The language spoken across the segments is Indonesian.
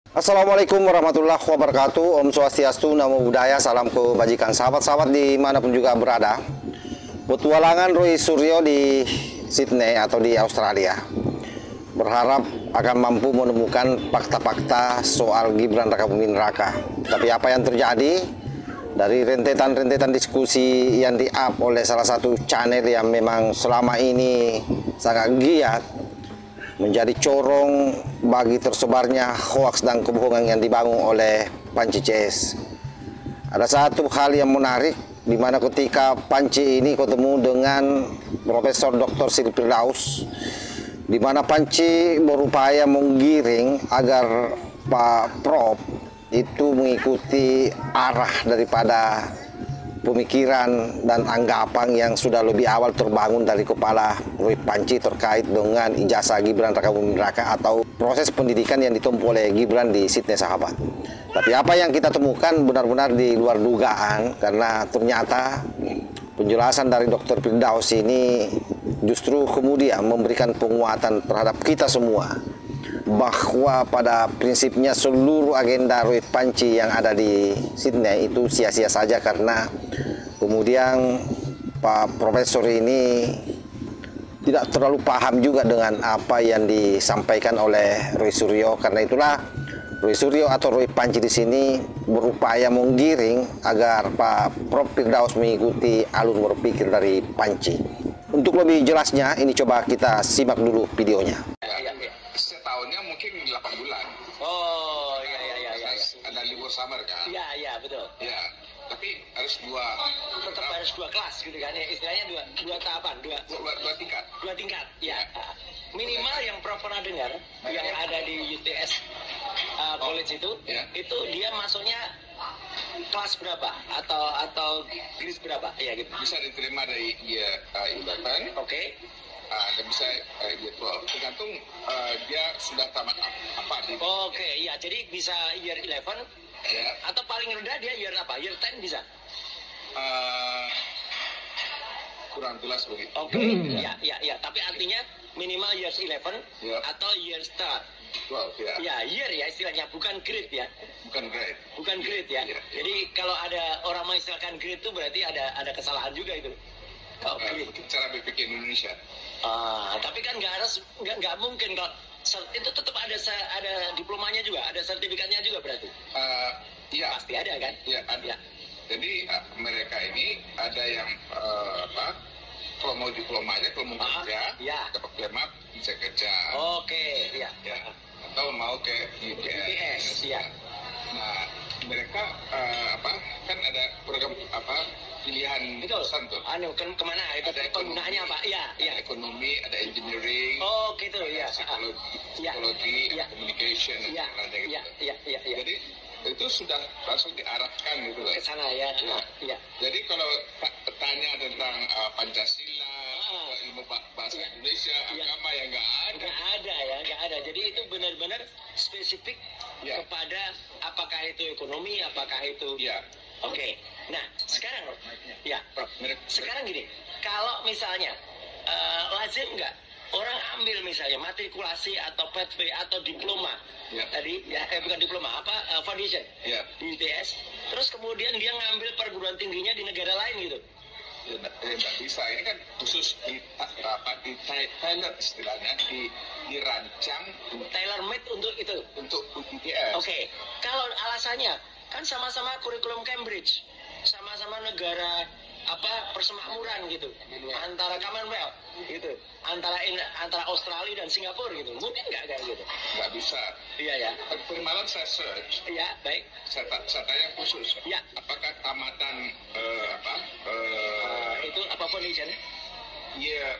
Assalamualaikum warahmatullahi wabarakatuh. Om Swastiastu, Namo Buddhaya, salam kebajikan sahabat-sahabat dimanapun juga berada. Petualangan Roy Suryo di Sydney atau di Australia berharap akan mampu menemukan fakta-fakta soal Gibran Rakabuming Raka. Tapi apa yang terjadi dari rentetan-rentetan diskusi yang di-up oleh salah satu channel yang memang selama ini sangat giat menjadi corong bagi tersebarnya hoaks dan kebohongan yang dibangun oleh Panci CS. Ada satu hal yang menarik di mana ketika Panci ini ketemu dengan Profesor Dr. Sri Firdaus, di mana Panci berupaya menggiring agar Pak Prof itu mengikuti arah daripada pemikiran dan anggapan yang sudah lebih awal terbangun dari kepala Roy Panci terkait dengan ijazah Gibran Rakabuming Raka atau proses pendidikan yang ditempuh oleh Gibran di Sydney, sahabat. Tapi apa yang kita temukan benar-benar di luar dugaan, karena ternyata penjelasan dari Dr. Firdaus ini justru kemudian memberikan penguatan terhadap kita semua bahwa pada prinsipnya seluruh agenda Roy Panci yang ada di Sydney itu sia-sia saja, karena kemudian Pak Profesor ini tidak terlalu paham juga dengan apa yang disampaikan oleh Roy Suryo. Karena itulah Roy Suryo atau Roy Panci di sini berupaya menggiring agar Pak Prof Firdaus mengikuti alur berpikir dari Panci. Untuk lebih jelasnya, ini coba kita simak dulu videonya. Setahunnya mungkin 8 bulan. Oh, iya. Ada libur summer kan? Iya, betul. Ya, tapi harus Tetap harus dua kelas gitu kan ya. Istilahnya dua tahapan, dua tingkat. dua tingkat. Ya. Minimal yang Prof pernah dengar yang ada di UTS college itu dia masuknya kelas berapa atau grade berapa? Ya gitu. Bisa diterima dari year 11. Oke. Dan bisa year 12. Tergantung dia sudah tamat apa di. Oke, iya. Jadi bisa year 11 Ya. atau paling rendah dia year apa? Year 10 bisa. Kurang jelas begitu. Oke, ya. Tapi artinya minimal year 11 Ya. atau year start. 12 ya. Ya, year ya istilahnya, bukan grade ya. Bukan grade. Bukan grade ya. Ya. Jadi kalau ada orang mengistilahkan grade itu berarti ada kesalahan juga itu. Kalau grade. Cara berpikir Indonesia. Tapi kan nggak mungkin kalau itu tetap ada diplomanya juga, ada sertifikatnya juga berarti. Iya. Pasti ada kan? Iya, ada. Ya. Jadi mereka ini ada yang kalau mau diploma aja, kalau mau kerja, ya. dapat diploma bisa kerja. Oke, ya. Atau mau ke UPS. ya. Nah, mereka kan ada program pilihan Betul. jurusan tuh. Kemana? Itu Ada penggunaannya apa? Iya. Ada ekonomi, ada engineering. Oh, gitu ya. Psikologi, Ya. communication, Iya. dan lain-lain gitu. Iya. Jadi itu sudah langsung diarahkan gitu loh. Ke sana ya. Iya. Jadi kalau tanya tentang Pancasila, ilmu bahasa Indonesia, agama yang nggak ada. Nggak ada. Jadi itu benar-benar spesifik kepada apakah itu ekonomi, apakah itu. Ya. Oke. Nah, sekarang Prof. Sekarang gini, kalau misalnya lazim nggak orang ambil misalnya matrikulasi atau PTV atau diploma tadi bukan diploma foundation di ITS, terus kemudian dia ngambil perguruan tingginya di negara lain gitu. Nggak bisa, ini kan khusus di tailor istilahnya, dirancang Tailor made untuk itu. untuk UTS. Oke. Kalau alasannya kan sama-sama kurikulum Cambridge, sama-sama negara persemakmuran gitu, antara Commonwealth gitu, antara Australia dan Singapura gitu, mungkin nggak kayak gitu? Nggak bisa. Iya ya. Kemarin saya search. Iya, baik. Saya tanya khusus. Ya. Apakah tamatan Itu apa foundation? year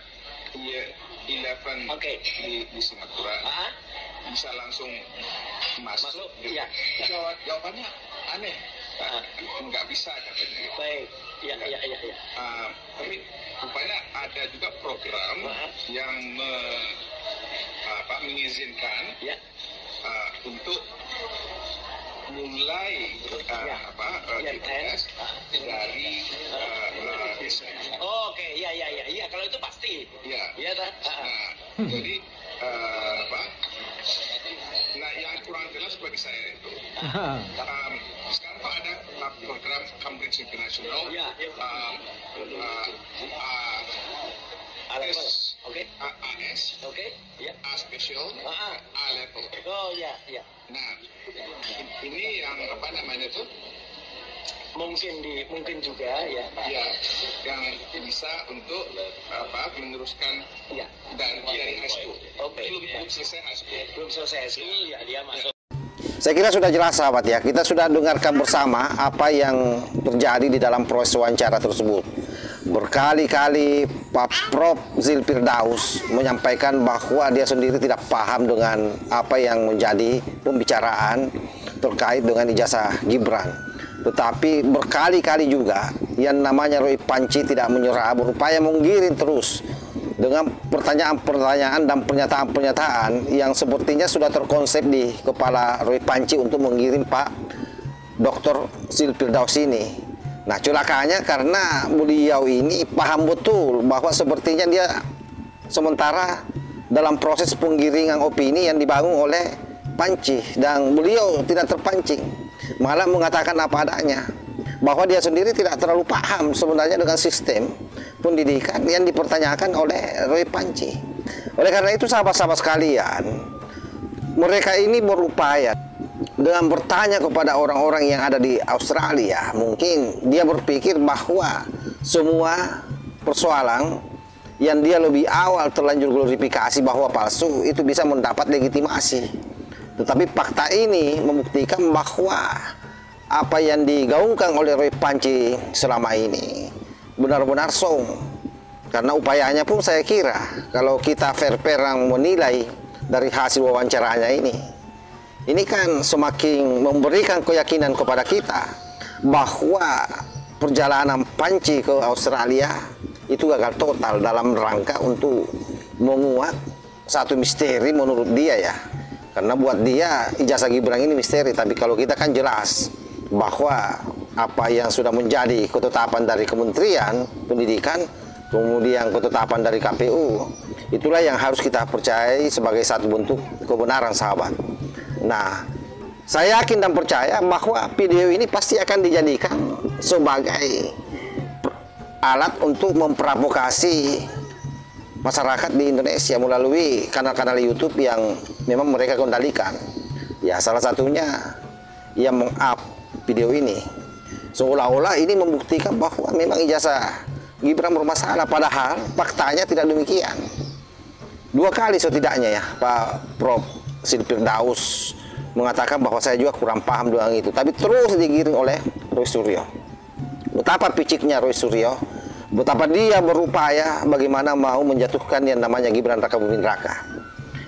11 Oke. di Singapura bisa langsung masuk gitu. Iya. Jawabannya aneh. Nggak bisa katanya. Baik. Iya. Tapi rupanya ada juga program yang mengizinkan untuk mulai ITS dari Oke, iya kalau itu pasti. Iya. Nah, jadi nah yang kurang jelas jelas bagi saya itu. Sekarang tuh ada program Cambridge International. Ya. AS, oke. AS, Oke, ya. A special, A level. Oh ya, ya. Nah, ini yang apa namanya tuh? Mungkin juga ya. Ya, yang bisa untuk meneruskan Ya. dari high school. Oke. Belum selesai high school. Belum selesai school ya dia masuk. Saya kira sudah jelas sahabat ya, kita sudah dengarkan bersama apa yang terjadi di dalam proses wawancara tersebut. Berkali-kali Pak Prof. Zilfirdaus menyampaikan bahwa dia sendiri tidak paham dengan apa yang menjadi pembicaraan terkait dengan ijazah Gibran. Tetapi berkali-kali juga yang namanya Roy Panci tidak menyerah, berupaya menggiring terus dengan pertanyaan-pertanyaan dan pernyataan-pernyataan yang sepertinya sudah terkonsep di kepala Roy Panci untuk mengirim Pak Dr. Zilfirdaus ini. Nah, celakanya karena beliau ini paham betul bahwa sepertinya dia sementara dalam proses penggiringan opini yang dibangun oleh Panci, dan beliau tidak terpancing, malah mengatakan apa adanya, bahwa dia sendiri tidak terlalu paham sebenarnya dengan sistem pendidikan yang dipertanyakan oleh Roy Panci. Oleh karena itu sahabat-sahabat sekalian, mereka ini berupaya dengan bertanya kepada orang-orang yang ada di Australia. Mungkin dia berpikir bahwa semua persoalan yang dia lebih awal terlanjur glorifikasi bahwa palsu itu bisa mendapat legitimasi. Tetapi fakta ini membuktikan bahwa apa yang digaungkan oleh Roy Panci selama ini benar-benar song. Karena upayanya pun saya kira kalau kita fair-fairan menilai dari hasil wawancaranya ini kan semakin memberikan keyakinan kepada kita bahwa perjalanan Panci ke Australia itu gagal total dalam rangka untuk menguak satu misteri menurut dia ya. Karena buat dia ijazah Gibran ini misteri, tapi kalau kita kan jelas bahwa apa yang sudah menjadi ketetapan dari Kementerian Pendidikan, kemudian ketetapan dari KPU, itulah yang harus kita percayai sebagai satu bentuk kebenaran sahabat. Nah, saya yakin dan percaya bahwa video ini pasti akan dijadikan sebagai alat untuk memprovokasi masyarakat di Indonesia melalui kanal-kanal YouTube yang memang mereka kendalikan. Ya, salah satunya yang meng-up video ini. Seolah-olah ini membuktikan bahwa memang ijazah Gibran bermasalah, padahal faktanya tidak demikian. 2 kali setidaknya ya Pak Prof. Zilfirdaus mengatakan bahwa saya juga kurang paham dengan itu, tapi terus digiring oleh Roy Suryo. Betapa piciknya Roy Suryo, betapa dia berupaya bagaimana mau menjatuhkan yang namanya Gibran Raka Buming Raka.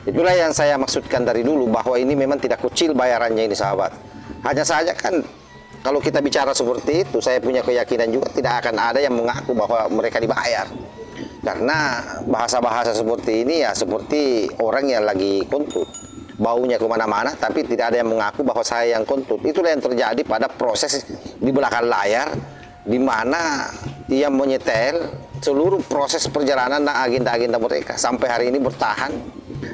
Itulah yang saya maksudkan dari dulu, bahwa ini memang tidak kecil bayarannya ini sahabat. Hanya saja kan kalau kita bicara seperti itu, saya punya keyakinan juga tidak akan ada yang mengaku bahwa mereka dibayar. Karena bahasa-bahasa seperti ini ya seperti orang yang lagi kontut, baunya kemana-mana, tapi tidak ada yang mengaku bahwa saya yang kontut. Itulah yang terjadi pada proses di belakang layar, di mana ia menyetel seluruh proses perjalanan dan agenda-agenda mereka sampai hari ini bertahan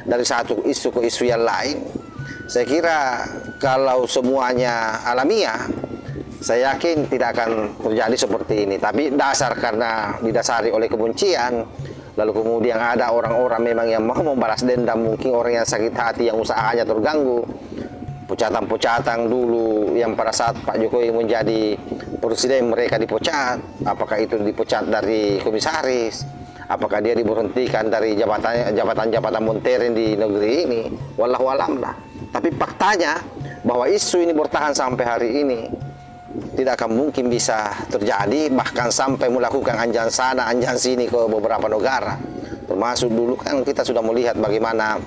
dari satu isu ke isu yang lain. Saya kira kalau semuanya alamiah, saya yakin tidak akan terjadi seperti ini. Tapi dasar karena didasari oleh kebencian, lalu kemudian ada orang-orang memang yang mau membalas dendam, mungkin orang yang sakit hati, yang usahanya terganggu. Pecatan-pecatan dulu yang pada saat Pak Jokowi menjadi presiden mereka dipecat. Apakah itu dipecat dari komisaris? Apakah dia diberhentikan dari jabatan-jabatan modern di negeri ini? Wallahu alam lah. Tapi faktanya bahwa isu ini bertahan sampai hari ini, tidak akan mungkin bisa terjadi, bahkan sampai melakukan anjan sana anjan sini ke beberapa negara. Termasuk dulu kan kita sudah melihat bagaimana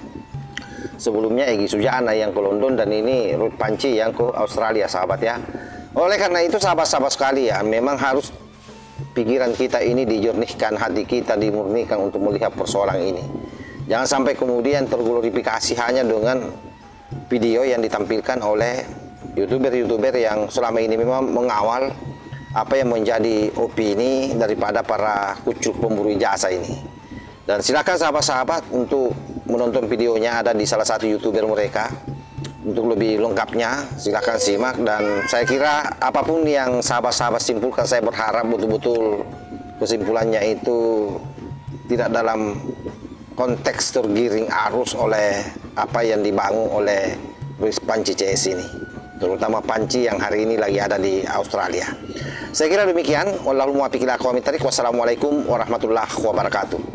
sebelumnya Egy Sujana yang ke London, dan ini Roy Panci yang ke Australia sahabat ya. Oleh karena itu sahabat-sahabat sekalian, memang harus pikiran kita ini dijernihkan, hati kita dimurnikan untuk melihat persoalan ini. Jangan sampai kemudian terglorifikasi hanya dengan video yang ditampilkan oleh YouTuber-YouTuber yang selama ini memang mengawal apa yang menjadi opini daripada para kucuk pemburu ijazah ini. Dan silakan sahabat-sahabat untuk menonton videonya, ada di salah satu YouTuber mereka Untuk lebih lengkapnya silakan simak, dan saya kira apapun yang sahabat-sahabat simpulkan, saya berharap betul-betul kesimpulannya itu tidak dalam konteks tergiring arus oleh apa yang dibangun oleh panci CS ini, terutama panci yang hari ini lagi ada di Australia. Saya kira demikian. Wallahul muwaffiq ila aqwamit thoriq. Wassalamualaikum warahmatullahi wabarakatuh.